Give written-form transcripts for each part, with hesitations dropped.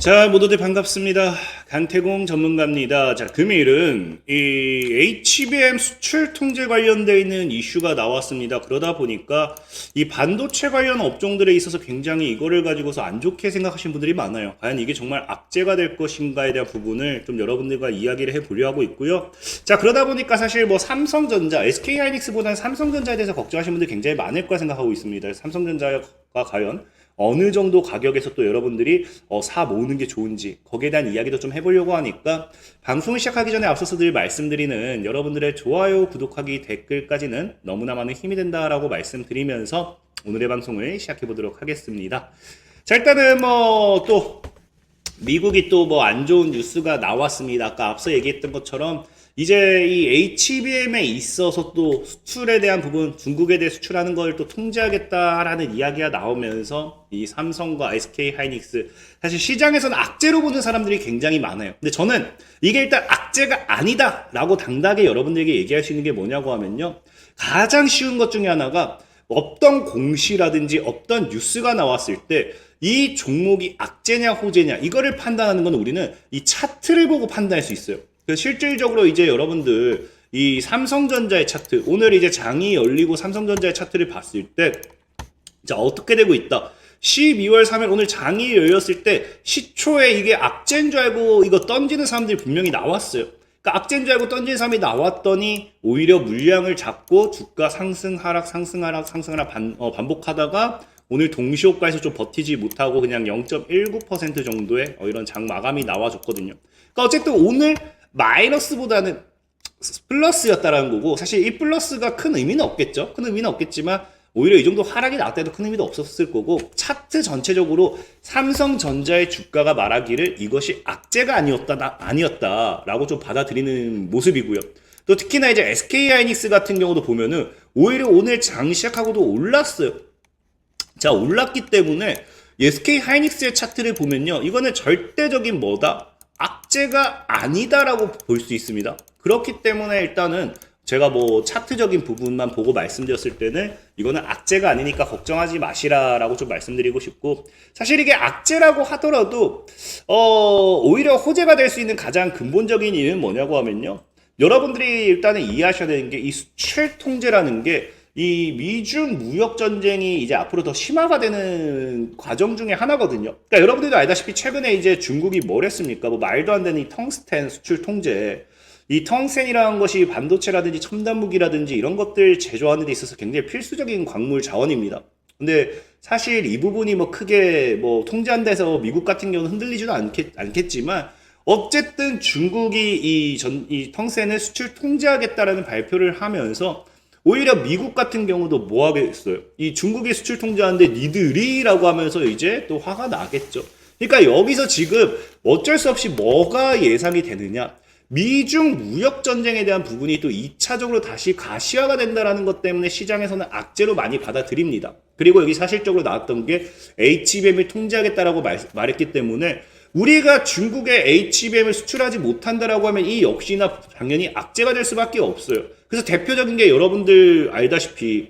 자, 모두들 반갑습니다. 강태공 전문가입니다. 자, 금일은 이 HBM 수출 통제 관련되어 있는 이슈가 나왔습니다. 그러다 보니까 이 반도체 관련 업종들에 있어서 굉장히 이거를 가지고서 안 좋게 생각하시는 분들이 많아요. 과연 이게 정말 악재가 될 것인가에 대한 부분을 좀 여러분들과 이야기를 해보려 하고 있고요. 자, 그러다 보니까 사실 뭐 삼성전자, SK하이닉스보다는 삼성전자에 대해서 걱정하시는 분들이 굉장히 많을 거라 생각하고 있습니다. 삼성전자가 과연 어느 정도 가격에서 또 여러분들이 사 모으는 게 좋은지 거기에 대한 이야기도 좀 해보려고 하니까 방송을 시작하기 전에 앞서서 늘 말씀드리는 여러분들의 좋아요, 구독하기, 댓글까지는 너무나 많은 힘이 된다라고 말씀드리면서 오늘의 방송을 시작해 보도록 하겠습니다. 자, 일단은 뭐 또 미국이 또 뭐 안 좋은 뉴스가 나왔습니다. 아까 앞서 얘기했던 것처럼 이제 이 HBM에 있어서 또 수출에 대한 부분, 중국에 대해 수출하는 걸 또 통제하겠다라는 이야기가 나오면서 이 삼성과 SK하이닉스, 사실 시장에서는 악재로 보는 사람들이 굉장히 많아요. 근데 저는 이게 일단 악재가 아니다라고 당당하게 여러분들에게 얘기할 수 있는 게 뭐냐고 하면요, 가장 쉬운 것 중에 하나가 어떤 공시라든지 어떤 뉴스가 나왔을 때 이 종목이 악재냐 호재냐 이거를 판단하는 건 우리는 이 차트를 보고 판단할 수 있어요. 실질적으로 이제 여러분들 이 삼성전자의 차트, 오늘 이제 장이 열리고 삼성전자의 차트를 봤을 때 자, 어떻게 되고 있다. 12월 3일 오늘 장이 열렸을 때 시초에 이게 악재인 줄 알고 이거 던지는 사람들이 분명히 나왔어요. 그러니까 악재인 줄 알고 던지는 사람이 나왔더니 오히려 물량을 잡고 주가 상승 하락 상승 하락 상승 하락 반복하다가 오늘 동시호가에서 좀 버티지 못하고 그냥 0.19% 정도의 이런 장 마감이 나와줬거든요. 그러니까 어쨌든 오늘 마이너스보다는 플러스였다라는 거고, 사실 이 플러스가 큰 의미는 없겠죠. 큰 의미는 없겠지만 오히려 이 정도 하락이 나왔다 해도 큰 의미도 없었을 거고, 차트 전체적으로 삼성전자의 주가가 말하기를 이것이 악재가 아니었다라고 좀 받아들이는 모습이고요. 또 특히나 이제 SK하이닉스 같은 경우도 보면은 오히려 오늘 장 시작하고도 올랐어요. 자, 올랐기 때문에 SK하이닉스의 차트를 보면요, 이거는 절대적인 뭐다? 악재가 아니다라고 볼 수 있습니다. 그렇기 때문에 일단은 제가 뭐 차트적인 부분만 보고 말씀드렸을 때는 이거는 악재가 아니니까 걱정하지 마시라라고 좀 말씀드리고 싶고, 사실 이게 악재라고 하더라도 오히려 호재가 될 수 있는 가장 근본적인 이유는 뭐냐고 하면요, 여러분들이 일단은 이해하셔야 되는 게 이 수출 통제라는 게 이 미중 무역 전쟁이 이제 앞으로 더 심화가 되는 과정 중에 하나거든요. 그러니까 여러분들도 알다시피 최근에 이제 중국이 뭘 했습니까? 뭐 말도 안 되는 이 텅스텐 수출 통제. 이 텅스텐이라는 것이 반도체라든지 첨단 무기라든지 이런 것들 제조하는 데 있어서 굉장히 필수적인 광물 자원입니다. 근데 사실 이 부분이 뭐 크게 뭐 통제한다 해서 미국 같은 경우는 흔들리지도 않겠지만 어쨌든 중국이 이 텅스텐을 수출 통제하겠다라는 발표를 하면서 오히려 미국 같은 경우도 뭐 하겠어요? 이 중국이 수출 통제하는데 니들이라고 하면서 이제 또 화가 나겠죠. 그러니까 여기서 지금 어쩔 수 없이 뭐가 예상이 되느냐? 미중 무역 전쟁에 대한 부분이 또 2차적으로 다시 가시화가 된다라는 것 때문에 시장에서는 악재로 많이 받아들입니다. 그리고 여기 사실적으로 나왔던 게 HBM을 통제하겠다라고 말했기 때문에 우리가 중국에 HBM을 수출하지 못한다라고 하면 이 역시나 당연히 악재가 될 수밖에 없어요. 그래서 대표적인 게 여러분들 알다시피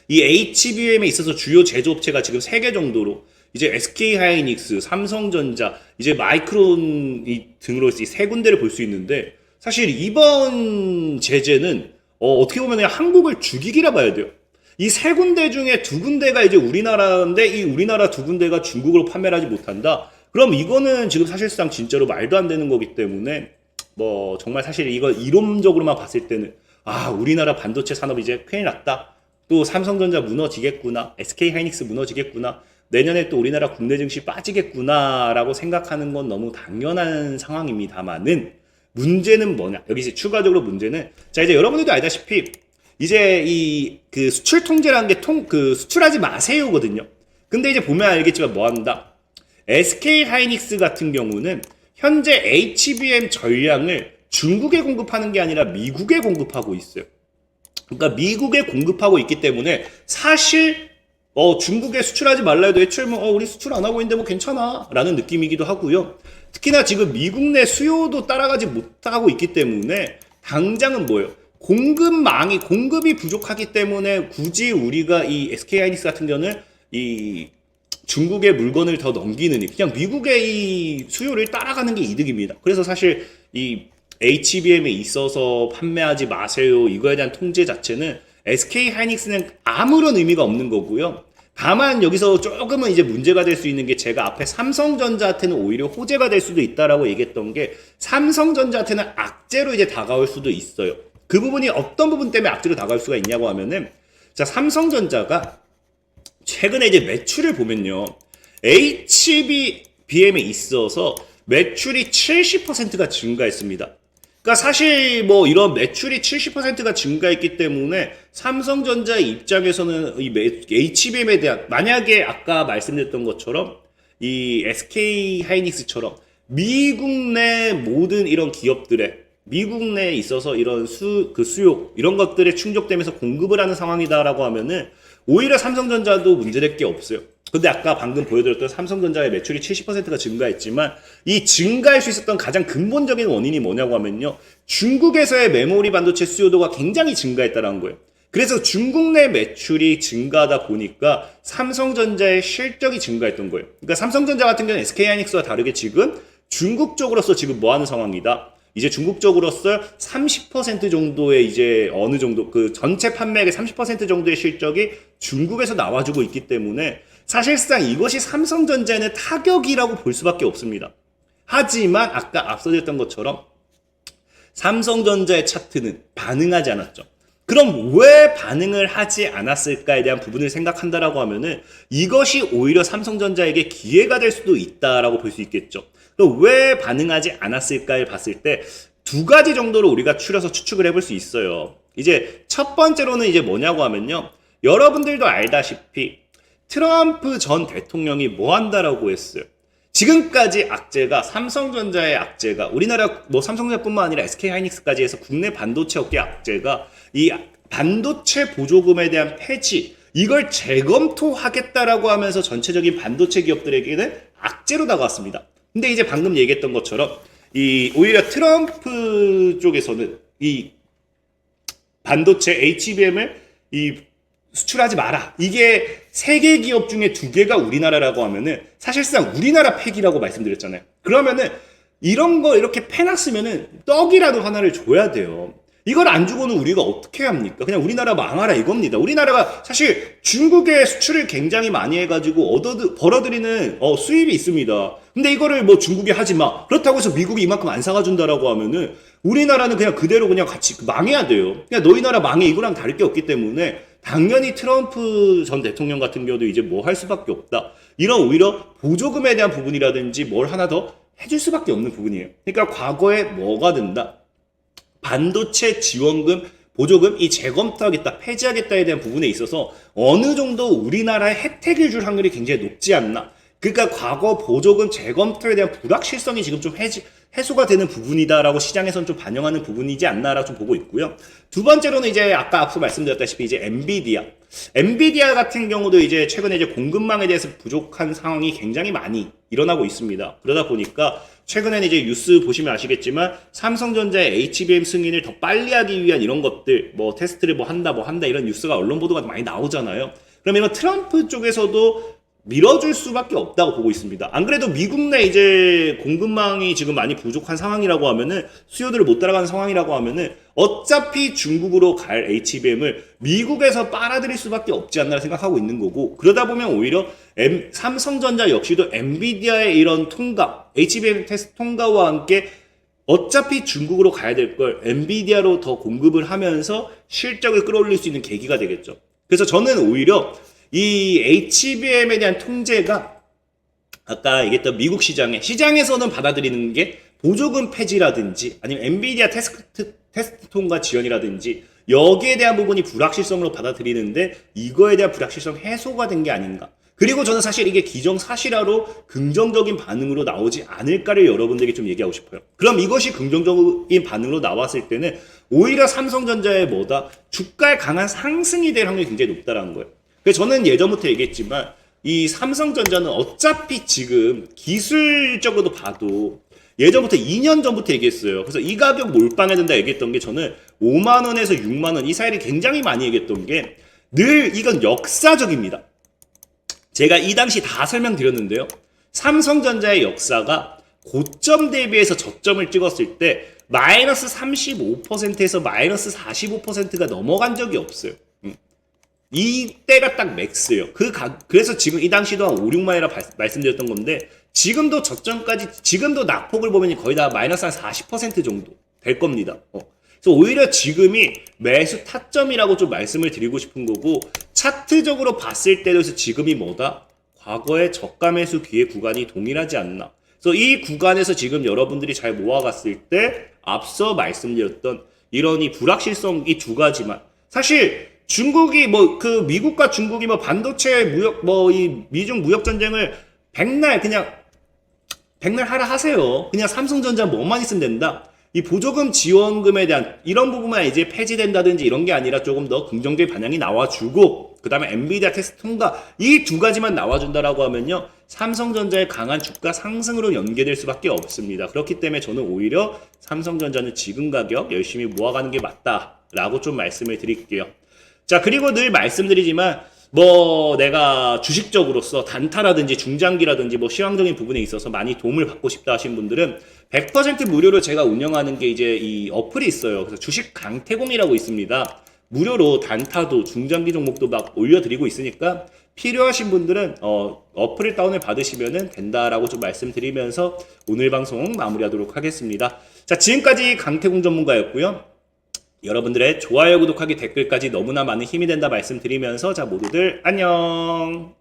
이 HBM에 있어서 주요 제조업체가 지금 3개 정도로 이제 SK하이닉스, 삼성전자, 이제 마이크론이 등으로 이 3군데를 볼 수 있는데, 사실 이번 제재는 어떻게 보면 한국을 죽이기라 봐야 돼요. 이 3군데 중에 2군데가 이제 우리나라인데 이 우리나라 2군데가 중국으로 판매를 하지 못한다. 그럼 이거는 지금 사실상 진짜로 말도 안 되는 거기 때문에 뭐 정말 사실 이거 이론적으로만 봤을 때는 우리나라 반도체 산업 이제 큰일 났다. 또 삼성전자 무너지겠구나. SK하이닉스 무너지겠구나. 내년에 또 우리나라 국내 증시 빠지겠구나라고 생각하는 건 너무 당연한 상황입니다만은 문제는 뭐냐? 여기 이제 추가적으로 문제는, 자, 이제 여러분들도 알다시피 이제 이 그 수출 통제라는 게 수출하지 마세요거든요. 근데 이제 보면 알겠지만 뭐 한다? SK하이닉스 같은 경우는 현재 HBM 전량을 중국에 공급하는 게 아니라 미국에 공급하고 있어요. 그러니까 미국에 공급하고 있기 때문에 사실 중국에 수출하지 말라 해도 애초에 뭐 우리 수출 안 하고 있는데 뭐 괜찮아 라는 느낌이기도 하고요. 특히나 지금 미국 내 수요도 따라가지 못하고 있기 때문에 당장은 뭐예요? 공급이 부족하기 때문에 굳이 우리가 이 SK하이닉스 같은 경우는 이 중국의 물건을 더 넘기느니 그냥 미국의 이 수요를 따라가는 게 이득입니다. 그래서 사실 이 HBM에 있어서 판매하지 마세요 이거에 대한 통제 자체는 SK 하이닉스는 아무런 의미가 없는 거고요. 다만 여기서 조금은 이제 문제가 될 수 있는 게 제가 앞에 삼성전자한테는 오히려 호재가 될 수도 있다라고 얘기했던 게 삼성전자한테는 악재로 이제 다가올 수도 있어요. 그 부분이 어떤 부분 때문에 악재로 다가올 수가 있냐고 하면은 자, 삼성전자가 최근에 이제 매출을 보면요. HBM에 있어서 매출이 70%가 증가했습니다. 그러니까 사실 뭐 이런 매출이 70%가 증가했기 때문에 삼성전자의 입장에서는 이 HBM에 대한 만약에 아까 말씀드렸던 것처럼 이 SK 하이닉스처럼 미국 내 모든 이런 기업들의 미국 내에 있어서 이런 수요 이런 것들에 충족되면서 공급을 하는 상황이다라고 하면은 오히려 삼성전자도 문제될 게 없어요. 근데 아까 방금 보여드렸던 삼성전자의 매출이 70%가 증가했지만 이 증가할 수 있었던 가장 근본적인 원인이 뭐냐고 하면요. 중국에서의 메모리 반도체 수요도가 굉장히 증가했다는 거예요. 그래서 중국 내 매출이 증가하다 보니까 삼성전자의 실적이 증가했던 거예요. 그러니까 삼성전자 같은 경우는 SK하이닉스와 다르게 지금 중국 쪽으로서 지금 뭐 하는 상황이다. 이제 중국 쪽으로서 30% 정도의 이제 어느 정도 그 전체 판매액의 30% 정도의 실적이 중국에서 나와주고 있기 때문에 사실상 이것이 삼성전자에는 타격이라고 볼 수밖에 없습니다. 하지만 아까 앞서 드렸던 것처럼 삼성전자의 차트는 반응하지 않았죠. 그럼 왜 반응을 하지 않았을까에 대한 부분을 생각한다라고 하면은 이것이 오히려 삼성전자에게 기회가 될 수도 있다라고 볼 수 있겠죠. 그럼 왜 반응하지 않았을까를 봤을 때 두 가지 정도로 우리가 추려서 추측을 해볼 수 있어요. 이제 첫 번째로는 이제 뭐냐고 하면요. 여러분들도 알다시피 트럼프 전 대통령이 뭐 한다라고 했어요. 지금까지 악재가 삼성전자의 악재가 우리나라 뭐 삼성전자뿐만 아니라 SK하이닉스까지 해서 국내 반도체 업계 악재가 이 반도체 보조금에 대한 폐지 이걸 재검토하겠다라고 하면서 전체적인 반도체 기업들에게는 악재로 다가왔습니다. 근데 이제 방금 얘기했던 것처럼 이 오히려 트럼프 쪽에서는 이 반도체 HBM을 이 수출하지 마라. 이게 세계 기업 중에 2개가 우리나라라고 하면은 사실상 우리나라 팩이라고 말씀드렸잖아요. 그러면은 이런 거 이렇게 패놨으면은 떡이라도 하나를 줘야 돼요. 이걸 안 주고는 우리가 어떻게 합니까? 그냥 우리나라 망하라 이겁니다. 우리나라가 사실 중국에 수출을 굉장히 많이 해가지고 벌어들이는 수입이 있습니다. 근데 이거를 뭐 중국이 하지 마. 그렇다고 해서 미국이 이만큼 안 사가 준다라고 하면은 우리나라는 그냥 그대로 그냥 같이 망해야 돼요. 그냥 너희 나라 망해 이거랑 다를 게 없기 때문에 당연히 트럼프 전 대통령 같은 경우도 이제 뭐 할 수밖에 없다. 이런 오히려 보조금에 대한 부분이라든지 뭘 하나 더 해줄 수밖에 없는 부분이에요. 그러니까 과거에 뭐가 된다. 반도체 지원금, 보조금 이 재검토하겠다, 폐지하겠다에 대한 부분에 있어서 어느 정도 우리나라에 혜택을 줄 확률이 굉장히 높지 않나. 그러니까 과거 보조금 재검토에 대한 불확실성이 지금 좀 해소가 되는 부분이다라고 시장에서는 좀 반영하는 부분이지 않나라고 좀 보고 있고요. 두 번째로는 이제 아까 앞서 말씀드렸다시피 이제 엔비디아 같은 경우도 이제 최근에 이제 공급망에 대해서 부족한 상황이 굉장히 많이 일어나고 있습니다. 그러다 보니까 최근에는 이제 뉴스 보시면 아시겠지만 삼성전자의 HBM 승인을 더 빨리 하기 위한 이런 것들 뭐 테스트를 뭐 한다 이런 뉴스가 언론 보도가 많이 나오잖아요. 그러면 이건 트럼프 쪽에서도 밀어줄 수밖에 없다고 보고 있습니다. 안 그래도 미국 내 이제 공급망이 지금 많이 부족한 상황이라고 하면은 수요들을 못 따라가는 상황이라고 하면은 어차피 중국으로 갈 HBM을 미국에서 빨아들일 수밖에 없지 않나 생각하고 있는 거고 그러다 보면 오히려 삼성전자 역시도 엔비디아의 이런 통과, HBM 테스트 통과와 함께 어차피 중국으로 가야 될 걸 엔비디아로 더 공급을 하면서 실적을 끌어올릴 수 있는 계기가 되겠죠. 그래서 저는 오히려 이 HBM에 대한 통제가 아까 얘기했던 미국 시장에서는 받아들이는 게 보조금 폐지라든지 아니면 엔비디아 테스트 통과 지원이라든지 여기에 대한 부분이 불확실성으로 받아들이는데 이거에 대한 불확실성 해소가 된 게 아닌가. 그리고 저는 사실 이게 기정사실화로 긍정적인 반응으로 나오지 않을까를 여러분들에게 좀 얘기하고 싶어요. 그럼 이것이 긍정적인 반응으로 나왔을 때는 오히려 삼성전자의 뭐다? 주가의 강한 상승이 될 확률이 굉장히 높다는 거예요. 그래서 저는 예전부터 얘기했지만 이 삼성전자는 어차피 지금 기술적으로도 봐도 예전부터 2년 전부터 얘기했어요. 그래서 이 가격 몰빵해야 된다 얘기했던 게 저는 5만 원에서 6만 원 이 사이를 굉장히 많이 얘기했던 게 늘 이건 역사적입니다. 제가 이 당시 다 설명드렸는데요. 삼성전자의 역사가 고점 대비해서 저점을 찍었을 때 마이너스 35%에서 마이너스 45%가 넘어간 적이 없어요. 이때가 딱 맥스예요. 그래서 지금 이 당시도 한 5, 6만이라 말씀드렸던 건데, 지금도 저점까지, 지금도 낙폭을 보면 거의 다 마이너스 한 40% 정도 될 겁니다. 그래서 오히려 지금이 매수 타점이라고 좀 말씀을 드리고 싶은 거고, 차트적으로 봤을 때도 지금이 뭐다? 과거의 저가 매수 기회 구간이 동일하지 않나. 그래서 이 구간에서 지금 여러분들이 잘 모아갔을 때 앞서 말씀드렸던 이런 이 불확실성 이 두 가지만, 사실 중국이 미국과 중국이 반도체 무역 이 미중 무역 전쟁을 백날 하라 하세요. 그냥 삼성전자 뭐만 있으면 된다. 이 보조금 지원금에 대한 이런 부분만 이제 폐지된다든지 이런 게 아니라 조금 더 긍정적인 반향이 나와주고, 그 다음에 엔비디아 테스트 통과 이 두 가지만 나와준다라고 하면요, 삼성전자의 강한 주가 상승으로 연계될 수밖에 없습니다. 그렇기 때문에 저는 오히려 삼성전자는 지금 가격 열심히 모아가는 게 맞다라고 좀 말씀을 드릴게요. 자, 그리고 늘 말씀드리지만 내가 주식적으로서 단타라든지 중장기라든지 시황적인 부분에 있어서 많이 도움을 받고 싶다 하신 분들은 100% 무료로 제가 운영하는 게 이제 이 어플이 있어요. 그래서 주식 강태공이라고 있습니다. 무료로 단타도 중장기 종목도 막 올려드리고 있으니까 필요하신 분들은 어플을 다운을 받으시면 된다라고 좀 말씀드리면서 오늘 방송 마무리하도록 하겠습니다. 자, 지금까지 강태공 전문가였고요. 여러분들의 좋아요, 구독하기, 댓글까지 너무나 많은 힘이 된다 말씀드리면서, 자, 모두들 안녕.